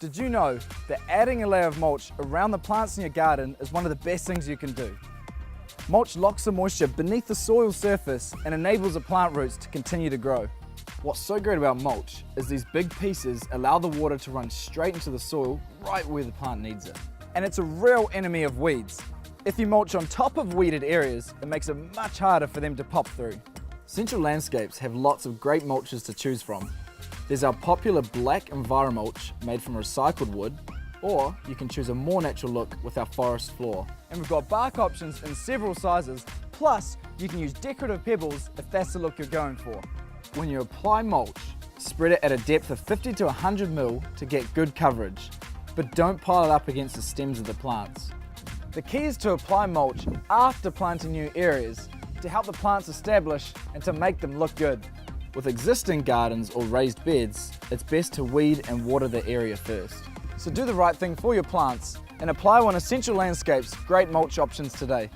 Did you know that adding a layer of mulch around the plants in your garden is one of the best things you can do? Mulch locks the moisture beneath the soil surface and enables the plant roots to continue to grow. What's so great about mulch is these big pieces allow the water to run straight into the soil right where the plant needs it. And it's a real enemy of weeds. If you mulch on top of weeded areas, it makes it much harder for them to pop through. Central Landscapes have lots of great mulches to choose from. There's our popular black EnviroMulch made from recycled wood, or you can choose a more natural look with our forest floor. And we've got bark options in several sizes, plus you can use decorative pebbles if that's the look you're going for. When you apply mulch, spread it at a depth of 50 to 100 mil to get good coverage, but don't pile it up against the stems of the plants. The key is to apply mulch after planting new areas to help the plants establish and to make them look good. With existing gardens or raised beds, it's best to weed and water the area first. So do the right thing for your plants and apply one of Central Landscapes' great mulch options today.